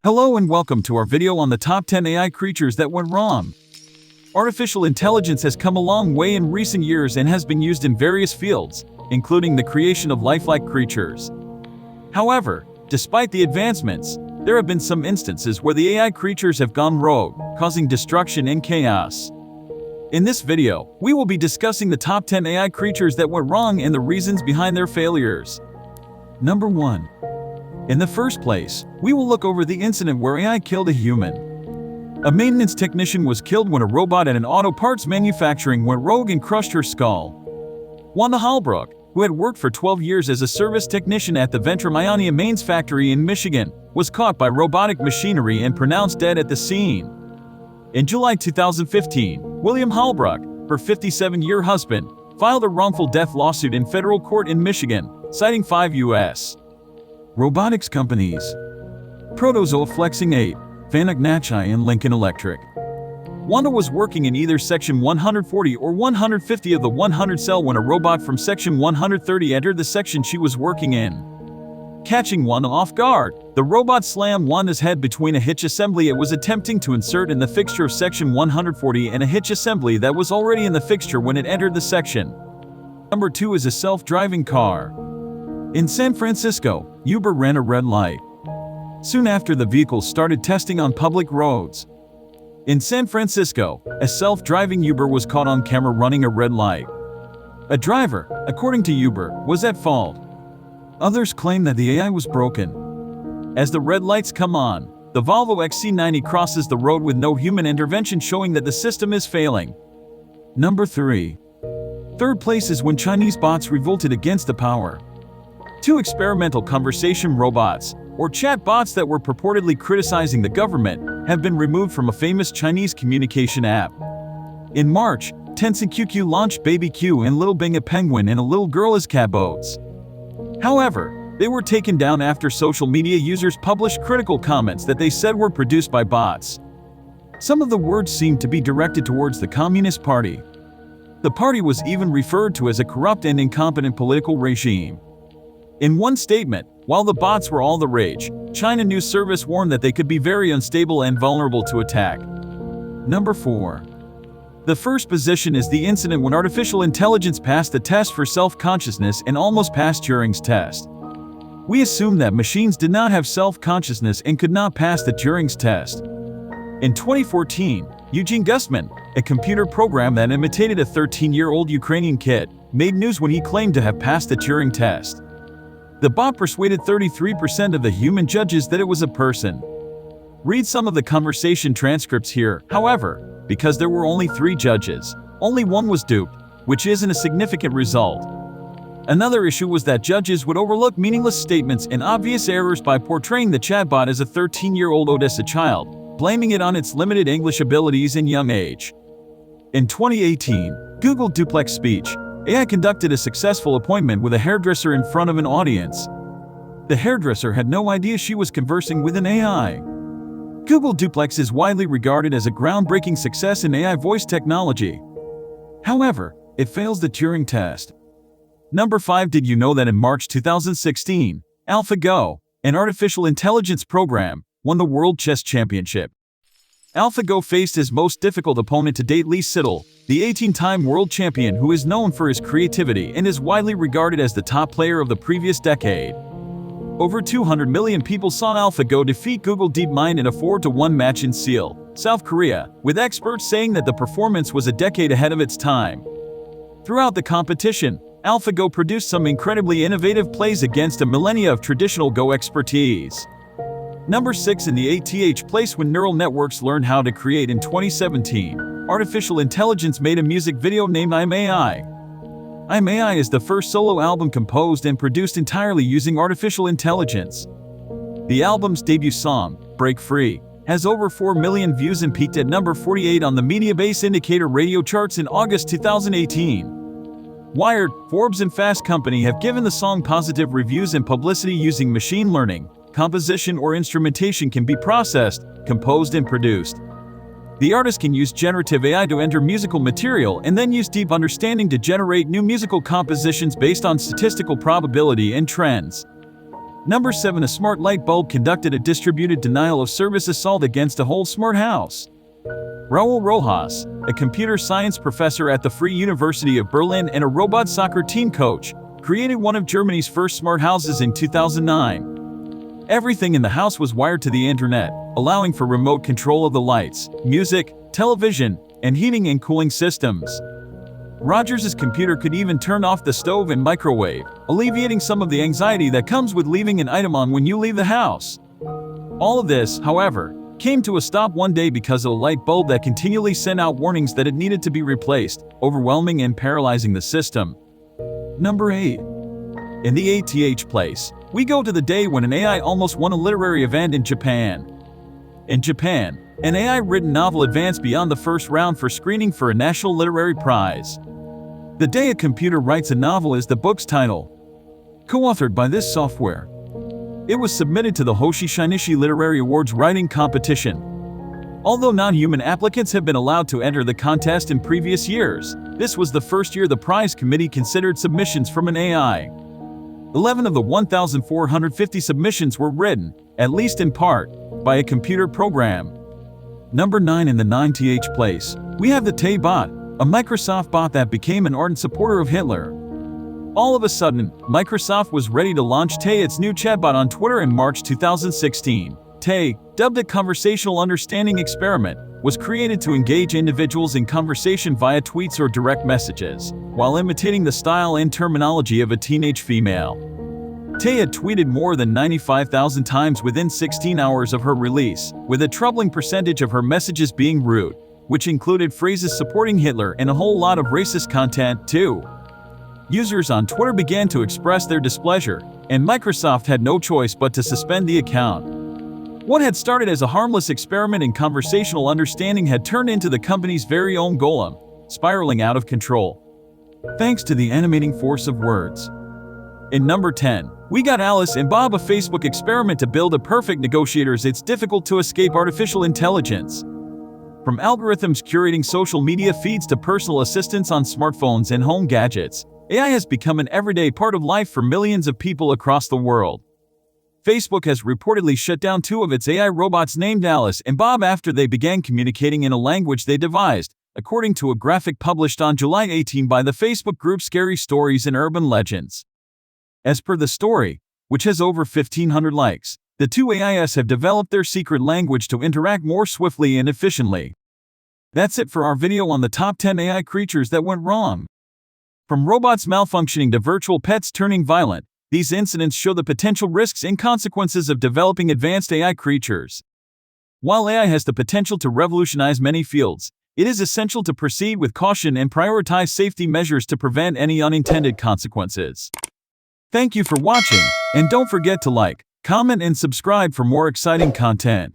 Hello and welcome to our video on the top 10 AI creatures that went wrong. Artificial intelligence has come a long way in recent years and has been used in various fields, including the creation of lifelike creatures. However, despite the advancements, there have been some instances where the AI creatures have gone rogue, causing destruction and chaos. In this video, we will be discussing the top 10 AI creatures that went wrong and the reasons behind their failures. Number 1. In the first place, we will look over the incident where AI killed a human. A maintenance technician was killed when a robot at an auto parts manufacturing went rogue and crushed her skull. Wanda Holbrook, who had worked for 12 years as a service technician at the Ventrum Ionia Mains factory in Michigan, was caught by robotic machinery and pronounced dead at the scene. In July 2015, William Holbrook, her 57-year husband, filed a wrongful death lawsuit in federal court in Michigan, citing 5 U.S. robotics companies: Protozoa Flexing 8, Fanuc Nachai and Lincoln Electric. Wanda was working in either Section 140 or 150 of the 100 cell when a robot from Section 130 entered the section she was working in. Catching Wanda off guard, the robot slammed Wanda's head between a hitch assembly it was attempting to insert in the fixture of Section 140 and a hitch assembly that was already in the fixture when it entered the section. Number 2 is a self-driving car. In San Francisco, Uber ran a red light. Soon after, the vehicle started testing on public roads. In San Francisco, a self-driving Uber was caught on camera running a red light. A driver, according to Uber, was at fault. Others claim that the AI was broken. As the red lights come on, the Volvo XC90 crosses the road with no human intervention, showing that the system is failing. Number 3. Third place is when Chinese bots revolted against the power. 2 experimental conversation robots, or chat bots that were purportedly criticizing the government, have been removed from a famous Chinese communication app. In March, Tencent QQ launched Baby Q and Little Bing, a penguin and a little girl as cabots. However, they were taken down after social media users published critical comments that they said were produced by bots. Some of the words seemed to be directed towards the Communist Party. The party was even referred to as a corrupt and incompetent political regime. In one statement, while the bots were all the rage, China News Service warned that they could be very unstable and vulnerable to attack. Number 4. The first position is the incident when artificial intelligence passed the test for self-consciousness and almost passed Turing's test. We assume that machines did not have self-consciousness and could not pass the Turing's test. In 2014, Eugene Gustman, a computer program that imitated a 13-year-old Ukrainian kid, made news when he claimed to have passed the Turing test. The bot persuaded 33% of the human judges that it was a person. Read some of the conversation transcripts here. However, because there were only 3 judges, only one was duped, which isn't a significant result. Another issue was that judges would overlook meaningless statements and obvious errors by portraying the chatbot as a 13-year-old Odessa child, blaming it on its limited English abilities and young age. In 2018, Google Duplex Speech AI conducted a successful appointment with a hairdresser in front of an audience. The hairdresser had no idea she was conversing with an AI. Google Duplex is widely regarded as a groundbreaking success in AI voice technology. However, it fails the Turing test. Number 5. Did you know that in March 2016, AlphaGo, an artificial intelligence program, won the World Chess Championship? AlphaGo faced his most difficult opponent to date, Lee Sedol, the 18-time world champion who is known for his creativity and is widely regarded as the top player of the previous decade. Over 200 million people saw AlphaGo defeat Google DeepMind in a 4-1 match in Seoul, South Korea, with experts saying that the performance was a decade ahead of its time. Throughout the competition, AlphaGo produced some incredibly innovative plays against a millennia of traditional Go expertise. Number 6. In the 8th place when neural networks learned how to create in 2017, artificial intelligence made a music video named I'm AI. I'm AI is the first solo album composed and produced entirely using artificial intelligence. The album's debut song, Break Free, has over 4 million views and peaked at number 48 on the Mediabase Indicator radio charts in August 2018. Wired, Forbes and Fast Company have given the song positive reviews, and publicity using machine learning, composition or instrumentation can be processed, composed and produced. The artist can use generative AI to enter musical material and then use deep understanding to generate new musical compositions based on statistical probability and trends. Number 7. A smart light bulb conducted a distributed denial of service assault against a whole smart house. Raul Rojas, a computer science professor at the Free University of Berlin and a robot soccer team coach, created one of Germany's first smart houses in 2009. Everything in the house was wired to the internet, allowing for remote control of the lights, music, television, and heating and cooling systems. Rogers's computer could even turn off the stove and microwave, alleviating some of the anxiety that comes with leaving an item on when you leave the house. All of this, however, came to a stop one day because of a light bulb that continually sent out warnings that it needed to be replaced, overwhelming and paralyzing the system. Number 8. In the ATH place, we go to the day when an AI almost won a literary event in Japan. In Japan, an AI-written novel advanced beyond the first round for screening for a national literary prize. The day a computer writes a novel is the book's title. Co-authored by this software. It was submitted to the Hoshi Shinichi Literary Awards writing competition. Although non-human applicants have been allowed to enter the contest in previous years, this was the first year the prize committee considered submissions from an AI. 11 of the 1,450 submissions were written, at least in part, by a computer program. Number 9. In the 9th place, we have the Tay bot, a Microsoft bot that became an ardent supporter of Hitler. All of a sudden, Microsoft was ready to launch Tay, its new chatbot, on Twitter in March 2016. Tay, dubbed a conversational understanding experiment, was created to engage individuals in conversation via tweets or direct messages, while imitating the style and terminology of a teenage female. Tay had tweeted more than 95,000 times within 16 hours of her release, with a troubling percentage of her messages being rude, which included phrases supporting Hitler and a whole lot of racist content, too. Users on Twitter began to express their displeasure, and Microsoft had no choice but to suspend the account. What had started as a harmless experiment in conversational understanding had turned into the company's very own golem, spiraling out of control. Thanks to the animating force of words. In number 10, we got Alice and Bob, a Facebook experiment to build a perfect negotiators. It's difficult to escape artificial intelligence. From algorithms curating social media feeds to personal assistants on smartphones and home gadgets, AI has become an everyday part of life for millions of people across the world. Facebook has reportedly shut down 2 of its AI robots named Alice and Bob after they began communicating in a language they devised, according to a graphic published on July 18 by the Facebook group Scary Stories and Urban Legends. As per the story, which has over 1,500 likes, the 2 AIs have developed their secret language to interact more swiftly and efficiently. That's it for our video on the top 10 AI creatures that went wrong. From robots malfunctioning to virtual pets turning violent, these incidents show the potential risks and consequences of developing advanced AI creatures. While AI has the potential to revolutionize many fields, it is essential to proceed with caution and prioritize safety measures to prevent any unintended consequences. Thank you for watching, and don't forget to like, comment, and subscribe for more exciting content.